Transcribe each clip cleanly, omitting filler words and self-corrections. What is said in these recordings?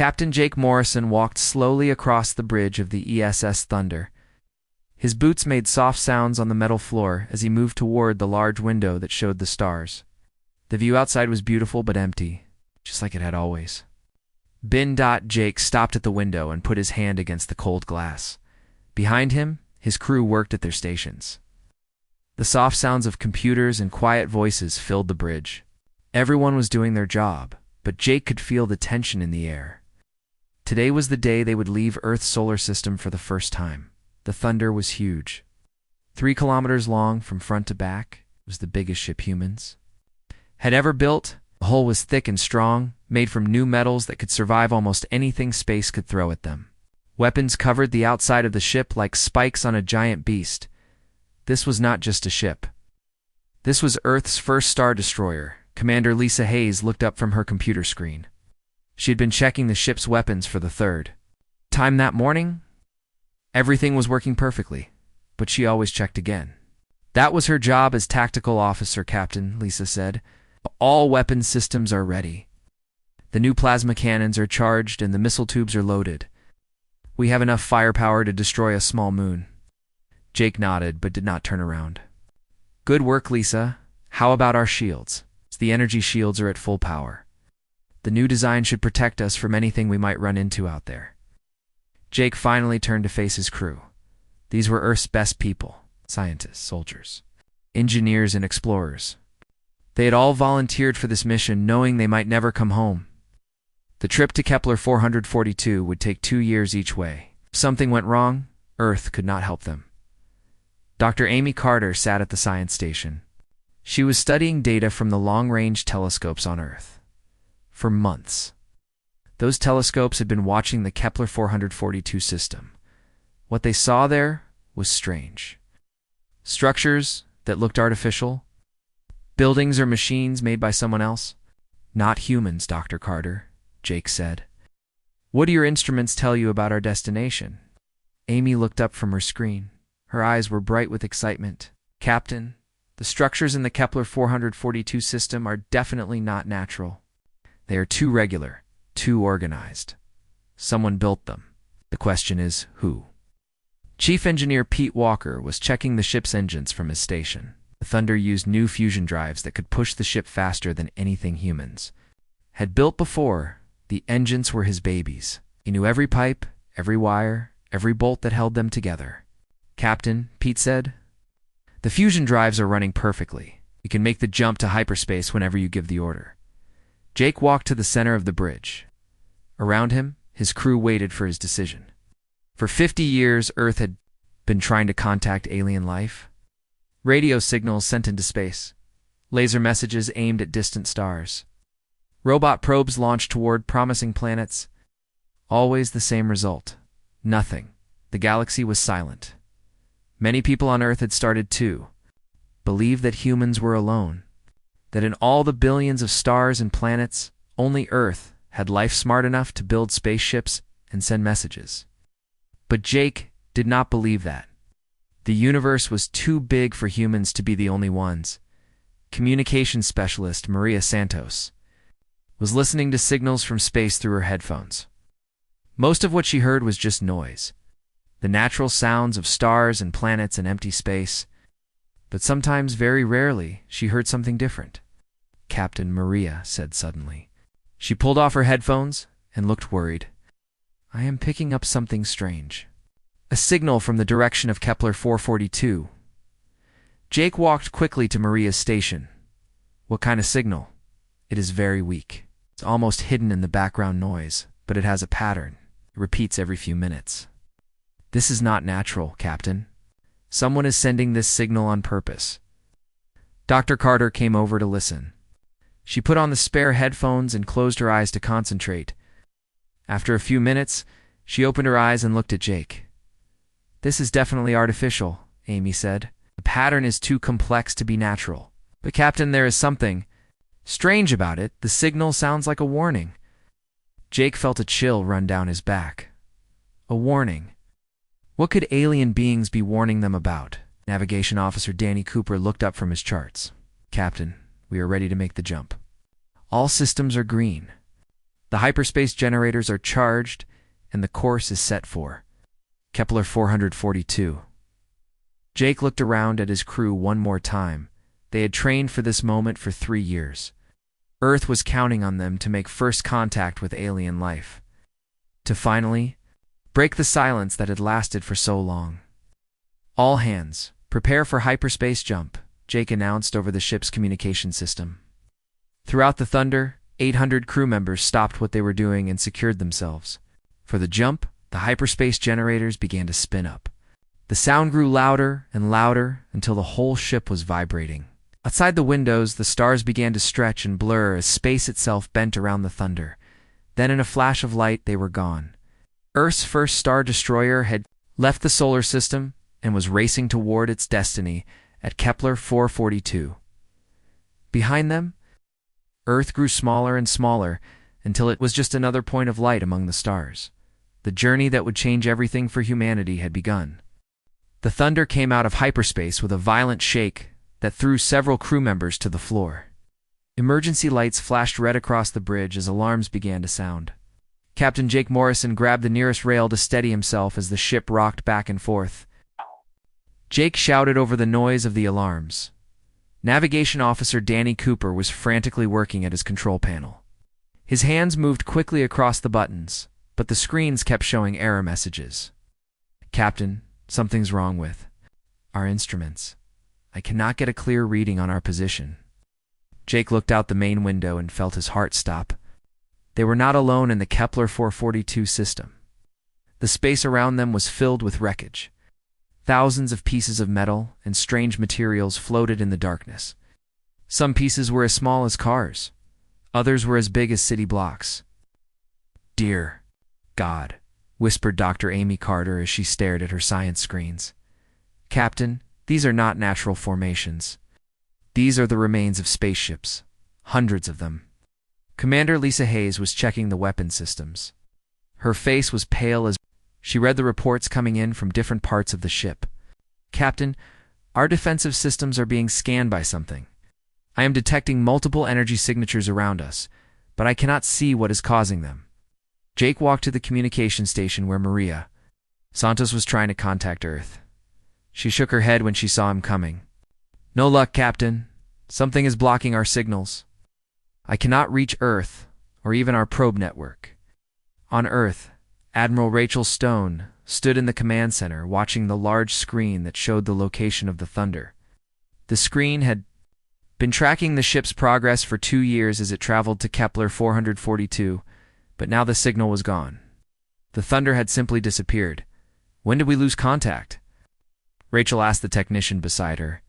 Captain Jake Morrison walked slowly across the bridge of the ESS Thunder. His boots made soft sounds on the metal floor as he moved toward the large window that showed the stars. The view outside was beautiful but empty, just like it had always. Jake stopped at the window and put his hand against the cold glass. Behind him, his crew worked at their stations. The soft sounds of computers and quiet voices filled the bridge. Everyone was doing their job, but Jake could feel the tension in the air. Today was the day they would leave Earth's solar system for the first time. The Thunder was huge. 3 kilometers long from front to back. It was the biggest ship humans had ever built. The hull was thick and strong, made from new metals that could survive almost anything space could throw at them. Weapons covered the outside of the ship like spikes on a giant beast. This was not just a ship. This was Earth's first Star Destroyer. Commander Lisa Hayes looked up from her computer screen. She had been checking the ship's weapons for the third time that morning. Everything was working perfectly, but she always checked again. That was her job as tactical officer, Captain, Lisa said. All weapon systems are ready. The new plasma cannons are charged and the missile tubes are loaded. We have enough firepower to destroy a small moon. Jake nodded but did not turn around. Good work, Lisa. How about our shields? The energy shields are at full power. The new design should protect us from anything we might run into out there. Jake finally turned to face his crew. These were Earth's best people, scientists, soldiers, engineers, and explorers. They had all volunteered for this mission knowing they might never come home. The trip to Kepler 442 would take 2 years each way. If something went wrong, Earth could not help them. Dr. Amy Carter sat at the science station. She was studying data from the long-range telescopes on Earth. For months, those telescopes had been watching the Kepler 442 system. What they saw there was strange. Structures that looked artificial. Buildings or machines made by someone else. Not humans, Dr. Carter, Jake said. What do your instruments tell you about our destination? Amy looked up from her screen. Her eyes were bright with excitement. Captain, the structures in the Kepler 442 system are definitely not natural. They are too regular, too organized. Someone built them. The question is, who? Chief Engineer Pete Walker was checking the ship's engines from his station. The Thunder used new fusion drives that could push the ship faster than anything humans had built before. The engines were his babies. He knew every pipe, every wire, every bolt that held them together. Captain, Pete said, the fusion drives are running perfectly. You can make the jump to hyperspace whenever you give the order. Jake walked to the center of the bridge. Around him, his crew waited for his decision. For 50 years, Earth had been trying to contact alien life. Radio signals sent into space. Laser messages aimed at distant stars. Robot probes launched toward promising planets. Always the same result. Nothing. The galaxy was silent. Many people on Earth had started to believe that humans were alone, that in all the billions of stars and planets, only Earth had life smart enough to build spaceships and send messages. But Jake did not believe that. The universe was too big for humans to be the only ones. Communications specialist Maria Santos was listening to signals from space through her headphones. Most of what she heard was just noise. The natural sounds of stars and planets and empty space. But sometimes, very rarely, she heard something different. Captain, Maria said suddenly. She pulled off her headphones and looked worried. I am picking up something strange. A signal from the direction of Kepler 442. Jake walked quickly to Maria's station. What kind of signal? It is very weak. It's almost hidden in the background noise, but it has a pattern. It repeats every few minutes. This is not natural, Captain. Someone is sending this signal on purpose. Dr. Carter came over to listen. She put on the spare headphones and closed her eyes to concentrate. After a few minutes, she opened her eyes and looked at Jake. This is definitely artificial, Amy said. The pattern is too complex to be natural. But Captain, there is something strange about it. The signal sounds like a warning. Jake felt a chill run down his back. A warning. What could alien beings be warning them about? Navigation Officer Danny Cooper looked up from his charts. Captain, we are ready to make the jump. All systems are green. The hyperspace generators are charged, and the course is set for Kepler 442. Jake looked around at his crew one more time. They had trained for this moment for 3 years. Earth was counting on them to make first contact with alien life, to finally break the silence that had lasted for so long. "All hands, prepare for hyperspace jump," Jake announced over the ship's communication system. Throughout the thunder, 800 crew members stopped what they were doing and secured themselves. For the jump, the hyperspace generators began to spin up. The sound grew louder and louder until the whole ship was vibrating. Outside the windows, the stars began to stretch and blur as space itself bent around the thunder. Then in a flash of light, they were gone. Earth's first star destroyer had left the solar system and was racing toward its destiny at Kepler 442. Behind them, Earth grew smaller and smaller until it was just another point of light among the stars. The journey that would change everything for humanity had begun. The thunder came out of hyperspace with a violent shake that threw several crew members to the floor. Emergency lights flashed red across the bridge as alarms began to sound. Captain Jake Morrison grabbed the nearest rail to steady himself as the ship rocked back and forth. Jake shouted over the noise of the alarms. Navigation Officer Danny Cooper was frantically working at his control panel. His hands moved quickly across the buttons, but the screens kept showing error messages. "Captain, something's wrong with our instruments. I cannot get a clear reading on our position." Jake looked out the main window and felt his heart stop. They were not alone in the Kepler 442 system. The space around them was filled with wreckage. Thousands of pieces of metal and strange materials floated in the darkness. Some pieces were as small as cars. Others were as big as city blocks. "Dear God," whispered Dr. Amy Carter as she stared at her science screens. "Captain, these are not natural formations. These are the remains of spaceships. Hundreds of them." Commander Lisa Hayes was checking the weapon systems. Her face was pale as she read the reports coming in from different parts of the ship. "Captain, our defensive systems are being scanned by something. I am detecting multiple energy signatures around us, but I cannot see what is causing them." Jake walked to the communication station where Maria Santos was trying to contact Earth. She shook her head when she saw him coming. "No luck, Captain. Something is blocking our signals. I cannot reach Earth or even our probe network." On Earth, Admiral Rachel Stone stood in the command center watching the large screen that showed the location of the thunder. The screen had been tracking the ship's progress for 2 years as it traveled to Kepler 442, but now the signal was gone. The thunder had simply disappeared. "When did we lose contact?" Rachel asked the technician beside her.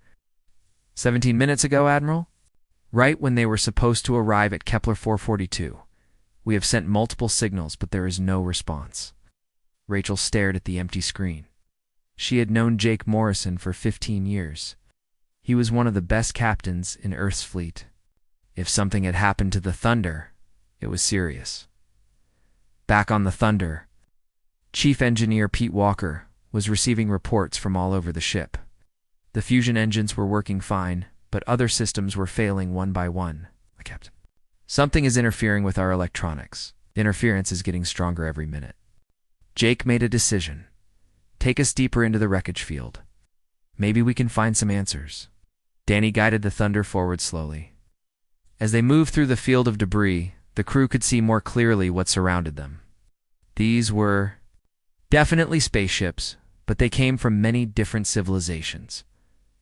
17 minutes ago, Admiral. Right when they were supposed to arrive at Kepler 442. We have sent multiple signals, but there is no response." Rachel stared at the empty screen. She had known Jake Morrison for 15 years. He was one of the best captains in Earth's fleet. If something had happened to the Thunder, it was serious. Back on the Thunder, Chief Engineer Pete Walker was receiving reports from all over the ship. The fusion engines were working fine, but other systems were failing one by one. "Captain, something is interfering with our electronics. The interference is getting stronger every minute." Jake made a decision. "Take us deeper into the wreckage field. Maybe we can find some answers." Danny guided the Thunder forward slowly. As they moved through the field of debris, the crew could see more clearly what surrounded them. These were definitely spaceships, but they came from many different civilizations.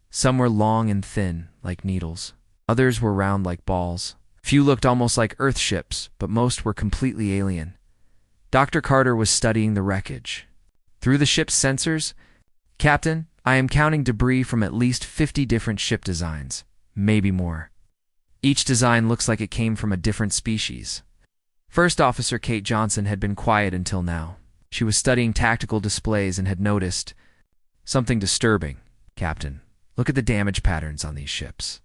Some were long and thin, like needles. Others were round like balls. Few looked almost like Earth ships, but most were completely alien. Dr. Carter was studying the wreckage. Through the ship's sensors, "Captain, I am counting debris from at least 50 different ship designs, maybe more. Each design looks like it came from a different species." First Officer Kate Johnson had been quiet until now. She was studying tactical displays and had noticed something disturbing. "Captain, look at the damage patterns on these ships.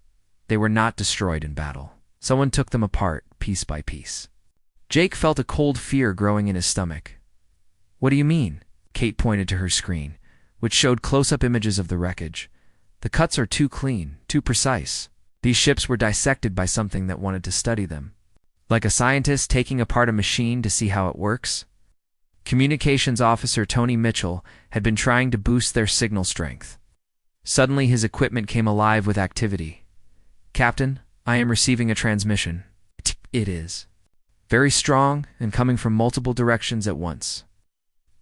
They were not destroyed in battle. Someone took them apart, piece by piece." Jake felt a cold fear growing in his stomach. "What do you mean?" Kate pointed to her screen, which showed close-up images of the wreckage. "The cuts are too clean, too precise. These ships were dissected by something that wanted to study them." Like a scientist taking apart a machine to see how it works. Communications Officer Tony Mitchell had been trying to boost their signal strength. Suddenly his equipment came alive with activity. "Captain, I am receiving a transmission." "It is. Very strong and coming from multiple directions at once."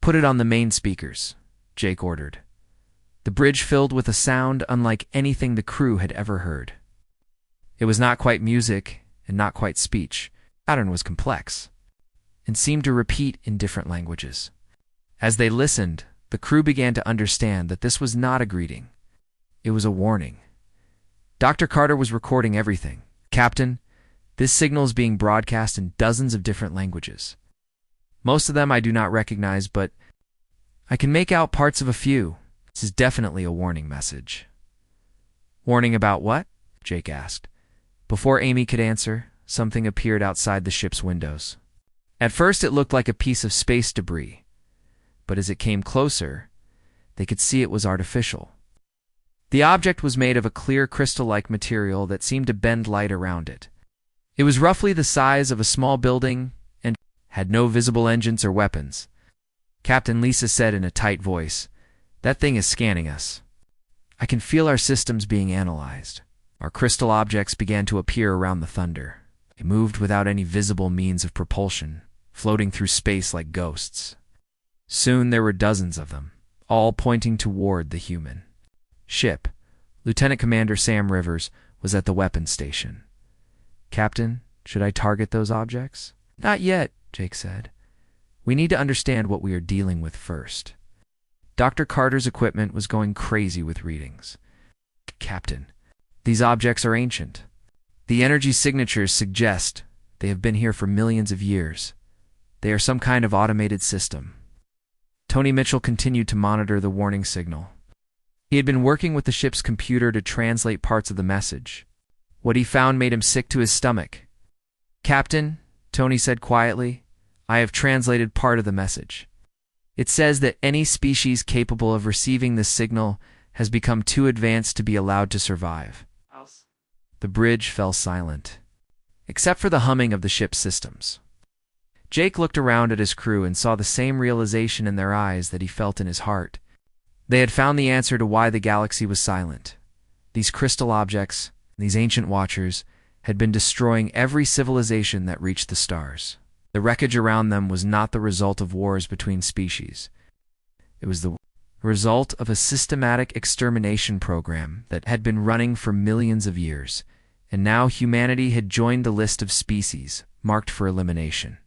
"Put it on the main speakers," Jake ordered. The bridge filled with a sound unlike anything the crew had ever heard. It was not quite music and not quite speech. The pattern was complex and seemed to repeat in different languages. As they listened, the crew began to understand that this was not a greeting. It was a warning. Dr. Carter was recording everything. "Captain, this signal is being broadcast in dozens of different languages. Most of them I do not recognize, but I can make out parts of a few. This is definitely a warning message." "Warning about what?" Jake asked. Before Amy could answer, something appeared outside the ship's windows. At first it looked like a piece of space debris, but as it came closer, they could see it was artificial. The object was made of a clear crystal-like material that seemed to bend light around it. It was roughly the size of a small building and had no visible engines or weapons. Captain Lisa said in a tight voice, "That thing is scanning us. I can feel our systems being analyzed." Our crystal objects began to appear around the thunder. They moved without any visible means of propulsion, floating through space like ghosts. Soon there were dozens of them, all pointing toward the human ship. Lieutenant Commander Sam Rivers was at the weapons station. "Captain, should I target those objects?" "Not yet," Jake said. "We need to understand what we are dealing with first." Dr. Carter's equipment was going crazy with readings. "Captain, these objects are ancient. The energy signatures suggest they have been here for millions of years. They are some kind of automated system." Tony Mitchell continued to monitor the warning signal. He had been working with the ship's computer to translate parts of the message. What he found made him sick to his stomach. "Captain," Tony said quietly, "I have translated part of the message. It says that any species capable of receiving this signal has become too advanced to be allowed to survive." The bridge fell silent, except for the humming of the ship's systems. Jake looked around at his crew and saw the same realization in their eyes that he felt in his heart. They had found the answer to why the galaxy was silent. These crystal objects, these ancient watchers, had been destroying every civilization that reached the stars. The wreckage around them was not the result of wars between species. It was the result of a systematic extermination program that had been running for millions of years, and now humanity had joined the list of species marked for elimination.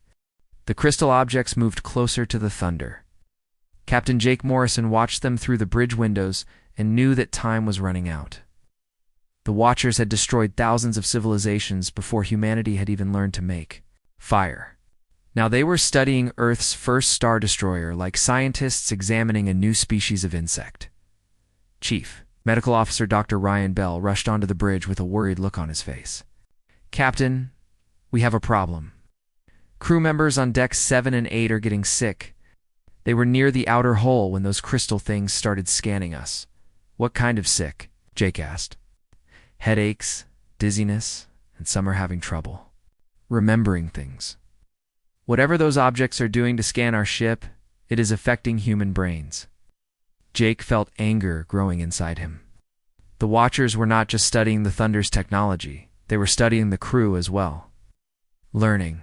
The crystal objects moved closer to the thunder. Captain Jake Morrison watched them through the bridge windows and knew that time was running out. The Watchers had destroyed thousands of civilizations before humanity had even learned to make fire. Now they were studying Earth's first star destroyer like scientists examining a new species of insect. Chief Medical Officer Dr. Ryan Bell rushed onto the bridge with a worried look on his face. "Captain, we have a problem. Crew members on decks 7 and 8 are getting sick. They were near the outer hull when those crystal things started scanning us." "What kind of sick?" Jake asked. "Headaches, dizziness, and some are having trouble remembering things. Whatever those objects are doing to scan our ship, it is affecting human brains." Jake felt anger growing inside him. The Watchers were not just studying the Thunder's technology, they were studying the crew as well. Learning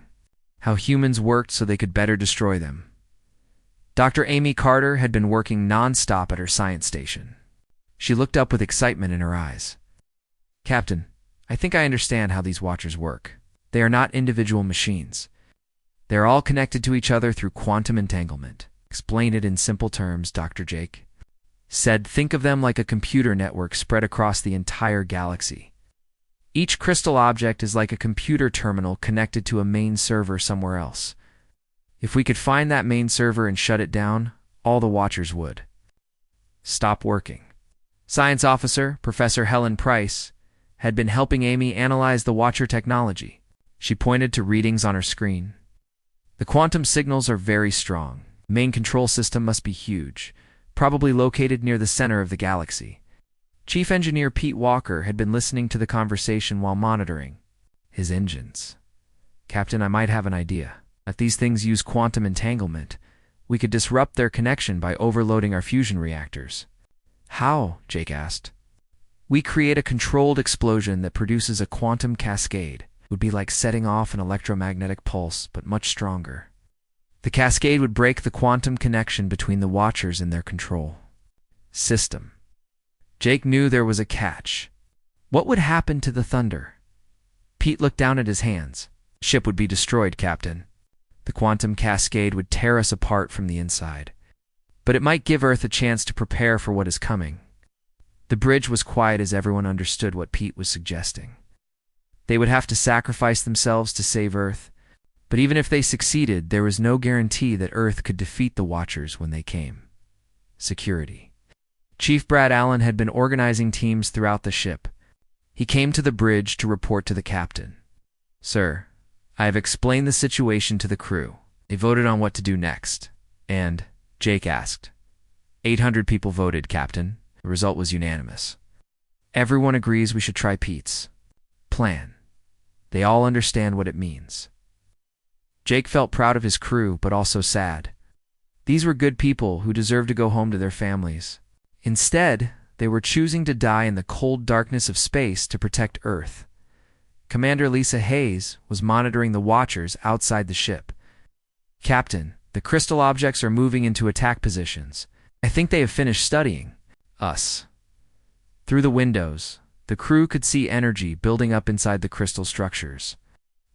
how humans worked so they could better destroy them. Dr. Amy Carter had been working non-stop at her science station. She looked up with excitement in her eyes. "Captain, I think I understand how these Watchers work. They are not individual machines. They are all connected to each other through quantum entanglement." "Explain it in simple terms," Dr. Jake said. "Think of them like a computer network spread across the entire galaxy. Each crystal object is like a computer terminal connected to a main server somewhere else. If we could find that main server and shut it down, all the Watchers would stop working." Science Officer Professor Helen Price had been helping Amy analyze the Watcher technology. She pointed to readings on her screen. "The quantum signals are very strong. The main control system must be huge, probably located near the center of the galaxy." Chief Engineer Pete Walker had been listening to the conversation while monitoring his engines. Captain, I might have an idea. If these things use quantum entanglement, we could disrupt their connection by overloading our fusion reactors. How? Jake asked. We create a controlled explosion that produces a quantum cascade. It would be like setting off an electromagnetic pulse, but much stronger. The cascade would break the quantum connection between the Watchers and their control system. Jake knew there was a catch. What would happen to the Thunder? Pete looked down at his hands. Ship would be destroyed, Captain. The quantum cascade would tear us apart from the inside. But it might give Earth a chance to prepare for what is coming. The bridge was quiet as everyone understood what Pete was suggesting. They would have to sacrifice themselves to save Earth, but even if they succeeded, there was no guarantee that Earth could defeat the Watchers when they came. Security. Chief Brad Allen had been organizing teams throughout the ship. He came to the bridge to report to the captain. Sir, I have explained the situation to the crew. They voted on what to do next. And, Jake asked. 800 people voted, Captain. The result was unanimous. Everyone agrees we should try Pete's plan. They all understand what it means. Jake felt proud of his crew, but also sad. These were good people who deserved to go home to their families. Instead, they were choosing to die in the cold darkness of space to protect Earth. Commander Lisa Hayes was monitoring the Watchers outside the ship. Captain, the crystal objects are moving into attack positions. I think they have finished studying us. Through the windows, the crew could see energy building up inside the crystal structures.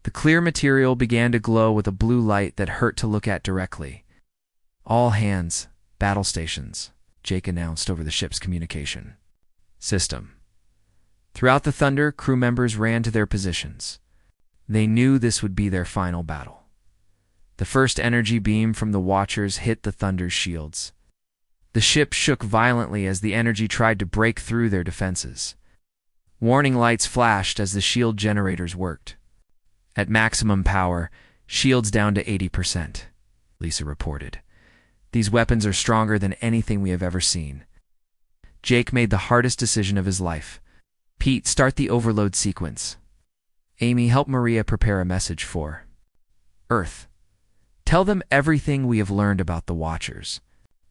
The clear material began to glow with a blue light that hurt to look at directly. All hands, battle stations, Jake announced over the ship's communication system. Throughout the thunder, crew members ran to their positions. They knew this would be their final battle. The first energy beam from the Watchers hit the Thunder's shields. The ship shook violently as the energy tried to break through their defenses. Warning lights flashed as the shield generators worked. At maximum power, shields down to 80%, Lisa reported. These weapons are stronger than anything we have ever seen. Jake made the hardest decision of his life. Pete, start the overload sequence. Amy, help Maria prepare a message for Earth. Tell them everything we have learned about the Watchers.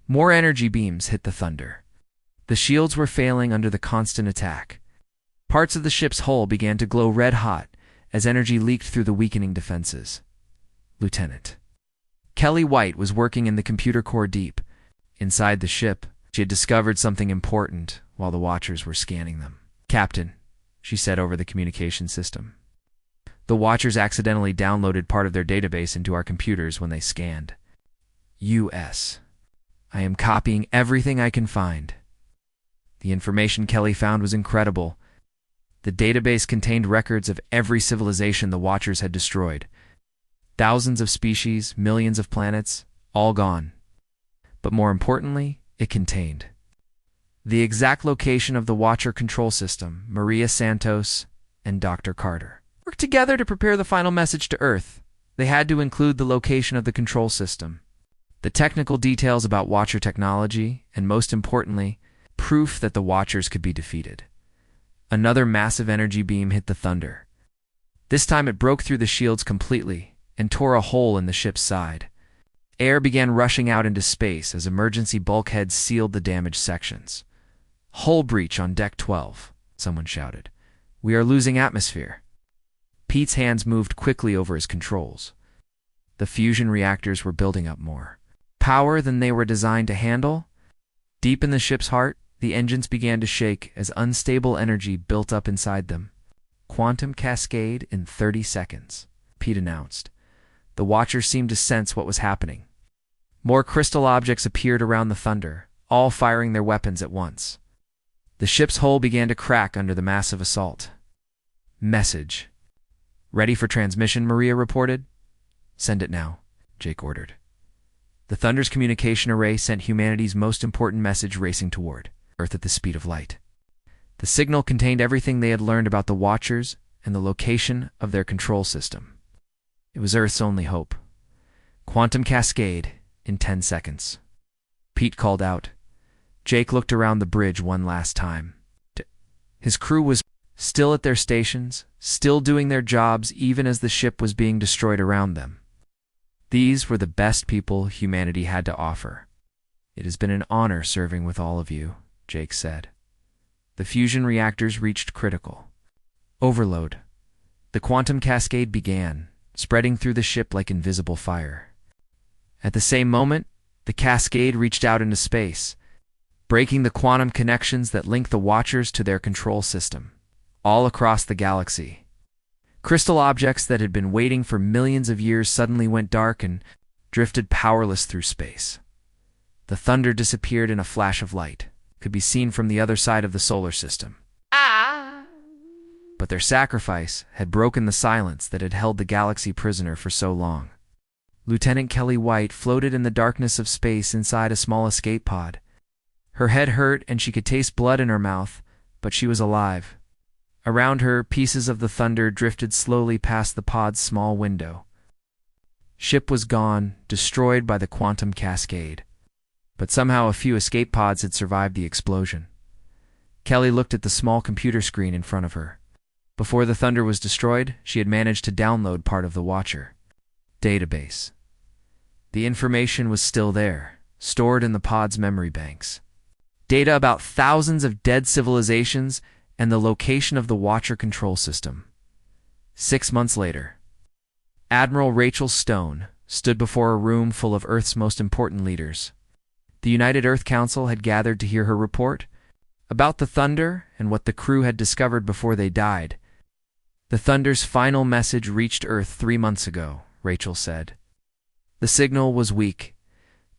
More energy beams hit the Thunder. The shields were failing under the constant attack. Parts of the ship's hull began to glow red-hot as energy leaked through the weakening defenses. Lieutenant Kelly White was working in the computer core deep. Inside the ship, she had discovered something important while the Watchers were scanning them. Captain, she said over the communication system. The Watchers accidentally downloaded part of their database into our computers when they scanned. U.S. I am copying everything I can find. The information Kelly found was incredible. The database contained records of every civilization the Watchers had destroyed. Thousands of species, millions of planets, all gone. But more importantly, it contained the exact location of the Watcher control system. Maria Santos and Dr. Carter worked together to prepare the final message to Earth. They had to include the location of the control system, the technical details about Watcher technology, and most importantly, proof that the Watchers could be defeated. Another massive energy beam hit the Thunder. This time it broke through the shields completely and tore a hole in the ship's side. Air began rushing out into space as emergency bulkheads sealed the damaged sections. Hull breach on Deck 12, someone shouted. We are losing atmosphere. Pete's hands moved quickly over his controls. The fusion reactors were building up more power than they were designed to handle. Deep in the ship's heart, the engines began to shake as unstable energy built up inside them. Quantum cascade in 30 seconds, Pete announced. The Watchers seemed to sense what was happening. More crystal objects appeared around the Thunder, all firing their weapons at once. The ship's hull began to crack under the massive assault. Message. Ready for transmission, Maria reported. Send it now, Jake ordered. The Thunder's communication array sent humanity's most important message racing toward Earth at the speed of light. The signal contained everything they had learned about the Watchers and the location of their control system. It was Earth's only hope. Quantum cascade in 10 seconds. Pete called out. Jake looked around the bridge one last time. His crew was still at their stations, still doing their jobs even as the ship was being destroyed around them. These were the best people humanity had to offer. "It has been an honor serving with all of you," Jake said. The fusion reactors reached critical overload. The quantum cascade began, spreading through the ship like invisible fire. At the same moment, the cascade reached out into space, breaking the quantum connections that link the Watchers to their control system, all across the galaxy. Crystal objects that had been waiting for millions of years suddenly went dark and drifted powerless through space. The thunder disappeared in a flash of light, could be seen from the other side of the solar system. But their sacrifice had broken the silence that had held the galaxy prisoner for so long. Lieutenant Kelly White floated in the darkness of space inside a small escape pod. Her head hurt and she could taste blood in her mouth, but she was alive. Around her, pieces of the thunder drifted slowly past the pod's small window. Ship was gone, destroyed by the quantum cascade. But somehow a few escape pods had survived the explosion. Kelly looked at the small computer screen in front of her. Before the thunder was destroyed, she had managed to download part of the Watcher database. The information was still there, stored in the pod's memory banks. Data about thousands of dead civilizations and the location of the Watcher control system. 6 months later, Admiral Rachel Stone stood before a room full of Earth's most important leaders. The United Earth Council had gathered to hear her report about the thunder and what the crew had discovered before they died. "The thunder's final message reached Earth 3 months ago," Rachel said. "The signal was weak,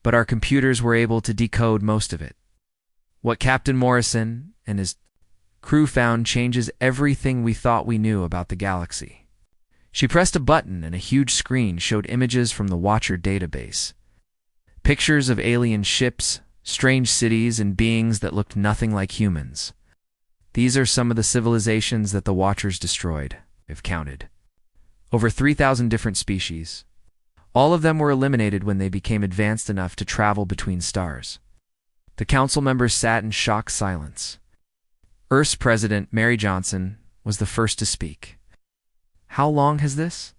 but our computers were able to decode most of it. What Captain Morrison and his crew found changes everything we thought we knew about the galaxy." She pressed a button and a huge screen showed images from the Watcher database. Pictures of alien ships, strange cities, and beings that looked nothing like humans. These are some of the civilizations that the Watchers destroyed, if counted. Over 3,000 different species. All of them were eliminated when they became advanced enough to travel between stars. The council members sat in shocked silence. Earth's president, Mary Johnson, was the first to speak. "How long has this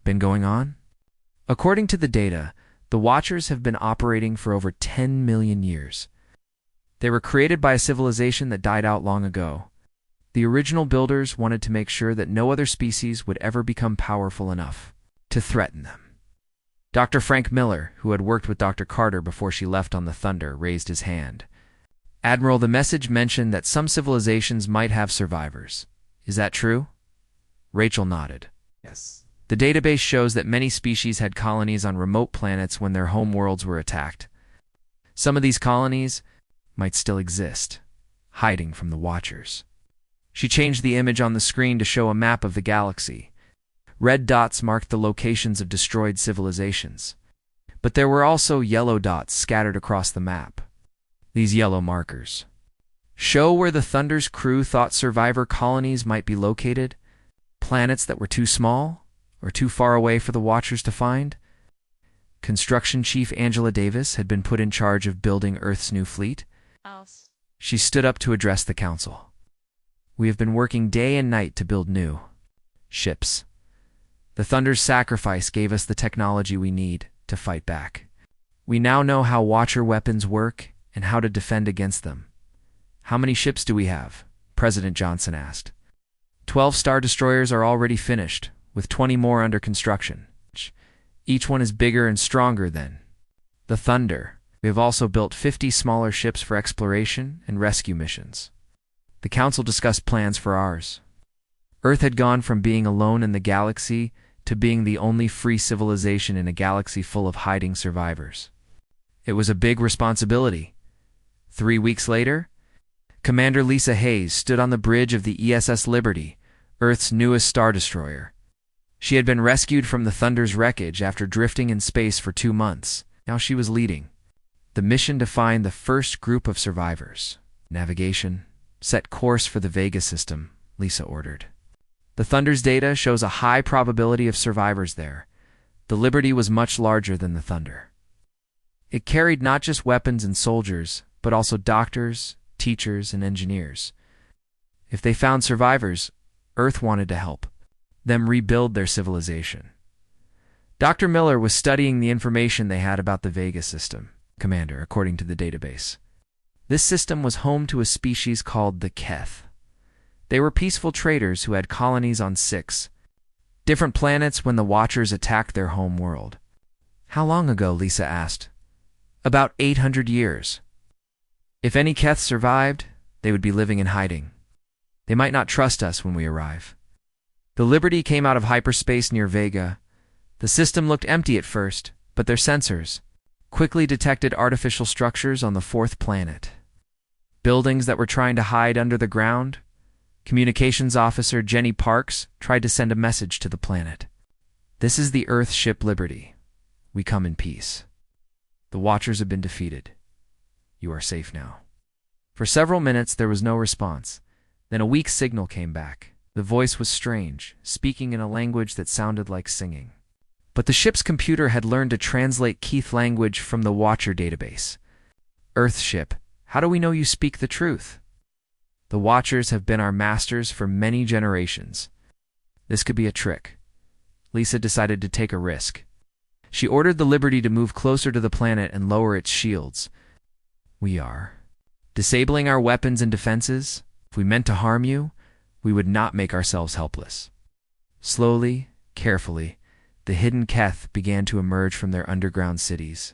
been going on?" According to the data, the Watchers have been operating for over 10 million years. They were created by a civilization that died out long ago. The original builders wanted to make sure that no other species would ever become powerful enough to threaten them. Dr. Frank Miller, who had worked with Dr. Carter before she left on the Thunder, raised his hand. "Admiral, the message mentioned that some civilizations might have survivors. Is that true?" Rachel nodded. Yes. "The database shows that many species had colonies on remote planets when their home worlds were attacked. Some of these colonies might still exist, hiding from the Watchers." She changed the image on the screen to show a map of the galaxy. Red dots marked the locations of destroyed civilizations. But there were also yellow dots scattered across the map. These yellow markers show where the Thunder's crew thought survivor colonies might be located, planets that were too small or too far away for the Watchers to find. Construction Chief Angela Davis had been put in charge of building Earth's new fleet. She stood up to address the council. "We have been working day and night to build new ships. The Thunder's sacrifice gave us the technology we need to fight back. We now know how Watcher weapons work and how to defend against them." "How many ships do we have?" President Johnson asked. 12 Star Destroyers are already finished, with 20 more under construction. Each one is bigger and stronger than the Thunder. We have also built 50 smaller ships for exploration and rescue missions. The council discussed plans for ours. Earth had gone from being alone in the galaxy to being the only free civilization in a galaxy full of hiding survivors. It was a big responsibility. 3 weeks later, Commander Lisa Hayes stood on the bridge of the ESS Liberty, Earth's newest Star Destroyer. She had been rescued from the Thunder's wreckage after drifting in space for 2 months. Now she was leading the mission to find the first group of survivors. "Navigation, set course for the Vega system," Lisa ordered. "The Thunder's data shows a high probability of survivors there. The Liberty was much larger than the Thunder. It carried not just weapons and soldiers, but also doctors, teachers, and engineers. If they found survivors, Earth wanted to help them rebuild their civilization. Dr. Miller was studying the information they had about the Vega system, Commander, according to the database. This system was home to a species called the Keth. They were peaceful traders who had colonies on 6 different planets when the Watchers attacked their home world. How long ago? Lisa asked. About 800 years. If any Keth survived, they would be living in hiding. They might not trust us when we arrive. The Liberty came out of hyperspace near Vega. The system looked empty at first, but their sensors quickly detected artificial structures on the 4th planet. Buildings that were trying to hide under the ground. Communications officer Jenny Parks tried to send a message to the planet. This is the Earth ship Liberty. We come in peace. The Watchers have been defeated. You are safe now. For several minutes there was no response. Then a weak signal came back. The voice was strange, speaking in a language that sounded like singing. But the ship's computer had learned to translate Keith language from the Watcher database. Earth ship, how do we know you speak the truth? The Watchers have been our masters for many generations. This could be a trick. Lisa decided to take a risk. She ordered the Liberty to move closer to the planet and lower its shields. We are disabling our weapons and defenses. If we meant to harm you, we would not make ourselves helpless. Slowly, carefully, the hidden Keth began to emerge from their underground cities.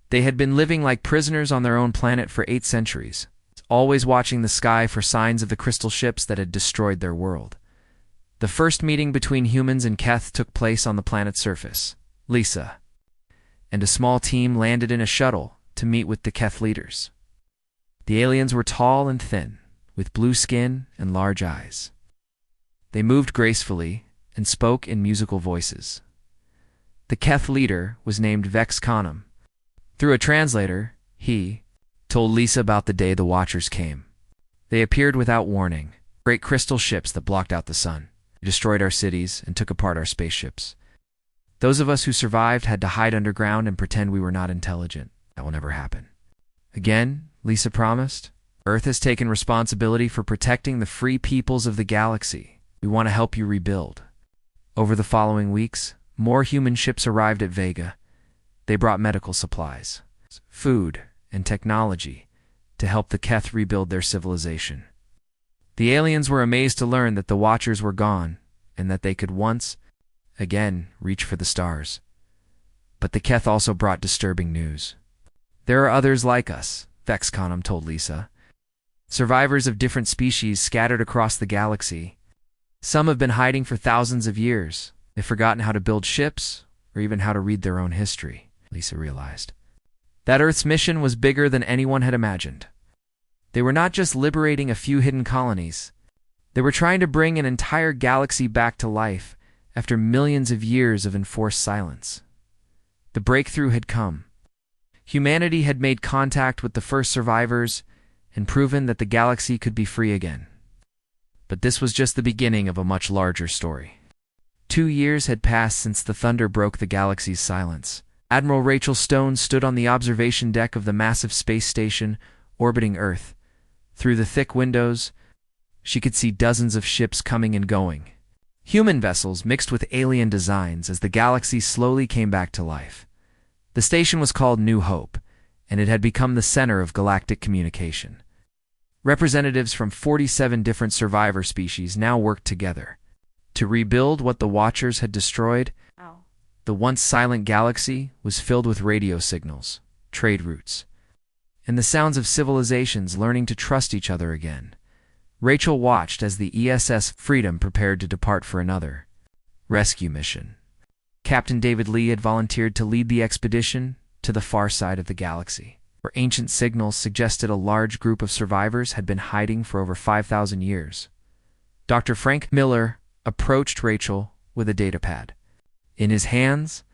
They had been living like prisoners on their own planet for 8 centuries, always watching the sky for signs of the crystal ships that had destroyed their world. The first meeting between humans and Keth took place on the planet's surface. Lisa and a small team landed in a shuttle to meet with the Keth leaders. The aliens were tall and thin, with blue skin and large eyes. They moved gracefully and spoke in musical voices. The Keth leader was named Vex Khanum. Through a translator, he told Lisa about the day the Watchers came. They appeared without warning, great crystal ships that blocked out the sun. They destroyed our cities and took apart our spaceships. Those of us who survived had to hide underground and pretend we were not intelligent. That will never happen. Again, Lisa promised, Earth has taken responsibility for protecting the free peoples of the galaxy. We want to help you rebuild. Over the following weeks, more human ships arrived at Vega. They brought medical supplies, food, and technology to help the Keth rebuild their civilization. The aliens were amazed to learn that the Watchers were gone and that they could once again reach for the stars. But the Keth also brought disturbing news. There are others like us, Vex Khanum told Lisa. Survivors of different species scattered across the galaxy. Some have been hiding for thousands of years. They've forgotten how to build ships or even how to read their own history, Lisa realized. That Earth's mission was bigger than anyone had imagined. They were not just liberating a few hidden colonies. They were trying to bring an entire galaxy back to life after millions of years of enforced silence. The breakthrough had come. Humanity had made contact with the first survivors and proven that the galaxy could be free again. But this was just the beginning of a much larger story. 2 years had passed since the thunder broke the galaxy's silence. Admiral Rachel Stone stood on the observation deck of the massive space station orbiting Earth. Through the thick windows, she could see dozens of ships coming and going. Human vessels mixed with alien designs as the galaxy slowly came back to life. The station was called New Hope, and it had become the center of galactic communication. Representatives from 47 different survivor species now worked together to rebuild what the Watchers had destroyed. The once silent galaxy was filled with radio signals, trade routes, and the sounds of civilizations learning to trust each other again. Rachel watched as the ESS Freedom prepared to depart for another rescue mission. Captain David Lee had volunteered to lead the expedition to the far side of the galaxy, where ancient signals suggested a large group of survivors had been hiding for over 5,000 years. Dr. Frank Miller approached Rachel with a datapad. In his hands,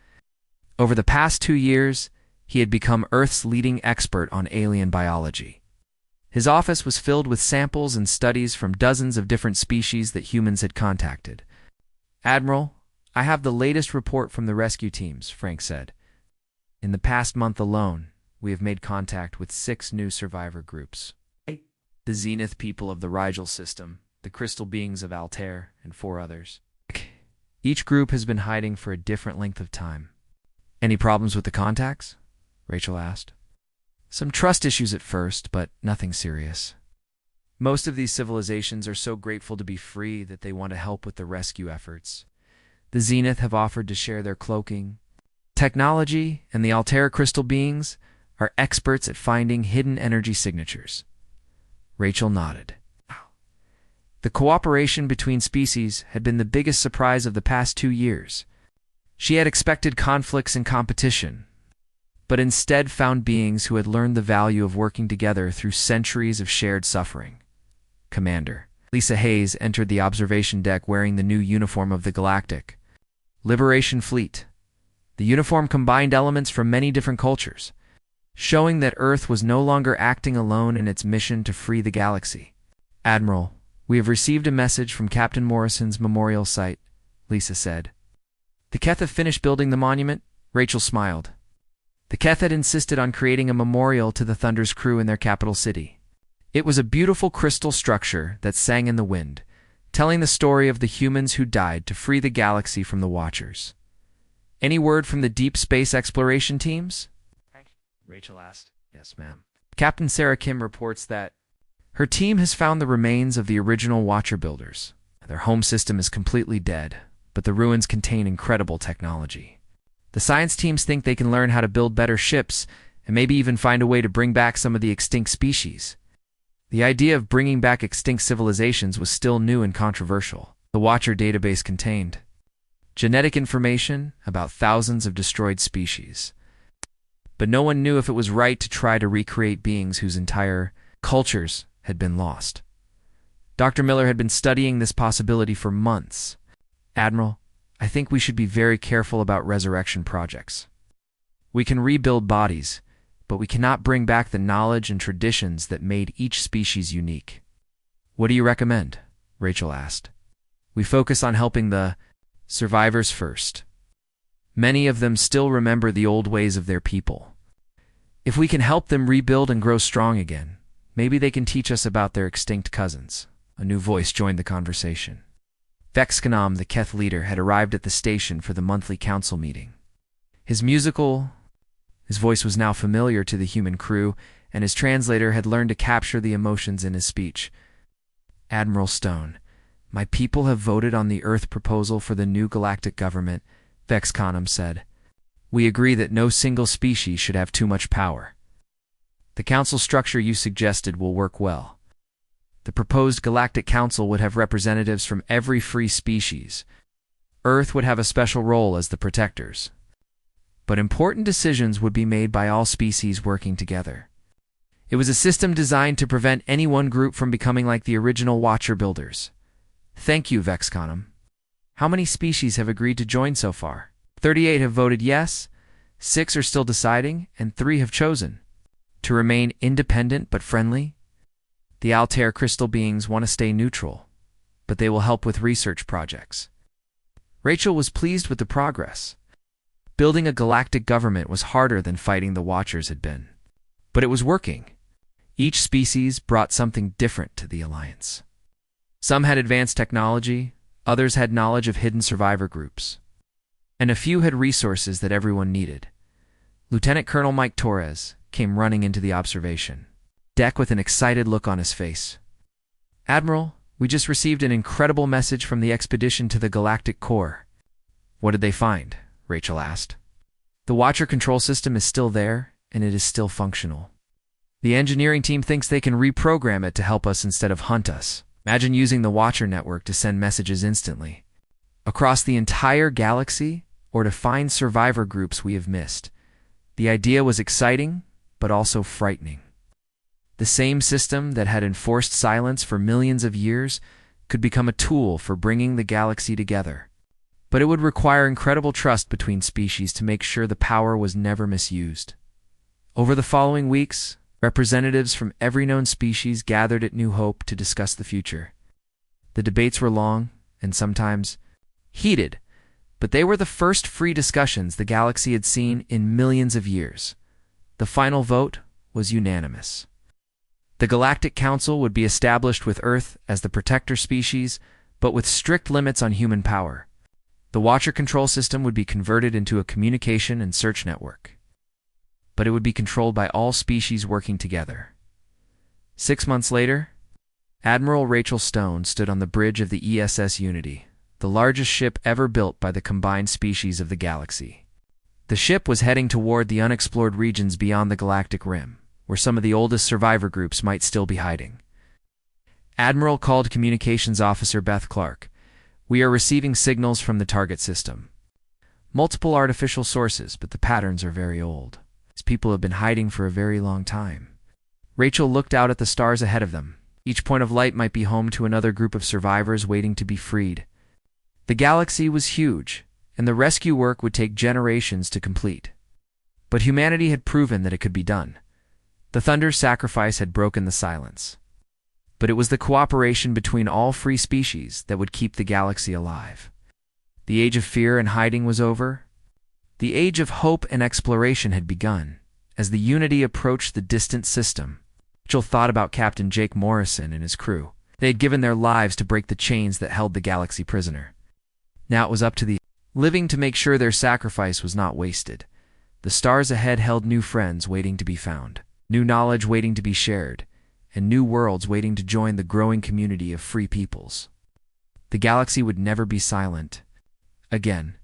over the past 2 years, he had become Earth's leading expert on alien biology. His office was filled with samples and studies from dozens of different species that humans had contacted. Admiral, I have the latest report from the rescue teams, Frank said. In the past month alone, we have made contact with 6 new survivor groups. The Zenith people of the Rigel system, the crystal beings of Altair, and 4 others. Each group has been hiding for a different length of time. Any problems with the contacts? Rachel asked. Some trust issues at first, but nothing serious. Most of these civilizations are so grateful to be free that they want to help with the rescue efforts. The Zenith have offered to share their cloaking technology, and the Altair crystal beings are experts at finding hidden energy signatures. Rachel nodded. The cooperation between species had been the biggest surprise of the past 2 years. She had expected conflicts and competition, but instead found beings who had learned the value of working together through centuries of shared suffering. Commander Lisa Hayes entered the observation deck wearing the new uniform of the Galactic Liberation Fleet. The uniform combined elements from many different cultures, showing that Earth was no longer acting alone in its mission to free the galaxy. Admiral, we have received a message from Captain Morrison's memorial site, Lisa said. The Keth have finished building the monument? Rachel smiled. The Keth had insisted on creating a memorial to the Thunder's crew in their capital city. It was a beautiful crystal structure that sang in the wind, telling the story of the humans who died to free the galaxy from the Watchers. Any word from the deep space exploration teams? Rachel asked. Yes, ma'am. Captain Sarah Kim reports that her team has found the remains of the original Watcher builders. Their home system is completely dead, but the ruins contain incredible technology. The science teams think they can learn how to build better ships and maybe even find a way to bring back some of the extinct species. The idea of bringing back extinct civilizations was still new and controversial. The Watcher database contained genetic information about thousands of destroyed species, but no one knew if it was right to try to recreate beings whose entire cultures had been lost. Dr. Miller had been studying this possibility for months. Admiral, I think we should be very careful about resurrection projects. We can rebuild bodies, but we cannot bring back the knowledge and traditions that made each species unique. What do you recommend? Rachel asked. We focus on helping the survivors first. Many of them still remember the old ways of their people. If we can help them rebuild and grow strong again, maybe they can teach us about their extinct cousins. A new voice joined the conversation. Vexkanam, the Keth leader, had arrived at the station for the monthly council meeting. His voice was now familiar to the human crew, and his translator had learned to capture the emotions in his speech. Admiral Stone, my people have voted on the Earth proposal for the new galactic government, Vexkanam said. We agree that no single species should have too much power. The council structure you suggested will work well. The proposed Galactic Council would have representatives from every free species. Earth would have a special role as the protectors. But important decisions would be made by all species working together. It was a system designed to prevent any one group from becoming like the original Watcher builders. Thank you, Vexkanam. How many species have agreed to join so far? 38 have voted yes, 6 are still deciding, and 3 have chosen to remain independent but friendly. The Altair crystal beings want to stay neutral, but they will help with research projects. Rachel was pleased with the progress. Building a galactic government was harder than fighting the Watchers had been, but it was working. Each species brought something different to the Alliance. Some had advanced technology, others had knowledge of hidden survivor groups, and a few had resources that everyone needed. Lieutenant Colonel Mike Torres came running into the observation deck with an excited look on his face. Admiral, we just received an incredible message from the expedition to the Galactic Core. What did they find? Rachel asked. The Watcher control system is still there, and it is still functional. The engineering team thinks they can reprogram it to help us instead of hunt us. Imagine using the Watcher network to send messages instantly, across the entire galaxy, or to find survivor groups we have missed. The idea was exciting, but also frightening. The same system that had enforced silence for millions of years could become a tool for bringing the galaxy together. But it would require incredible trust between species to make sure the power was never misused. Over the following weeks, representatives from every known species gathered at New Hope to discuss the future. The debates were long and sometimes heated, but they were the first free discussions the galaxy had seen in millions of years. The final vote was unanimous. The Galactic Council would be established with Earth as the protector species, but with strict limits on human power. The Watcher control system would be converted into a communication and search network, but it would be controlled by all species working together. 6 months later, Admiral Rachel Stone stood on the bridge of the ESS Unity, the largest ship ever built by the combined species of the galaxy. The ship was heading toward the unexplored regions beyond the galactic rim, where some of the oldest survivor groups might still be hiding. Admiral called Communications Officer Beth Clark. "We are receiving signals from the target system. Multiple artificial sources, but the patterns are very old. These people have been hiding for a very long time." Rachel looked out at the stars ahead of them. Each point of light might be home to another group of survivors waiting to be freed. The galaxy was huge, and the rescue work would take generations to complete. But humanity had proven that it could be done. The Thunder's sacrifice had broken the silence. But it was the cooperation between all free species that would keep the galaxy alive. The age of fear and hiding was over. The age of hope and exploration had begun, as the Unity approached the distant system. Rachel thought about Captain Jake Morrison and his crew. They had given their lives to break the chains that held the galaxy prisoner. Now it was up to the living to make sure their sacrifice was not wasted. The stars ahead held new friends waiting to be found, new knowledge waiting to be shared, and new worlds waiting to join the growing community of free peoples. The galaxy would never be silent again.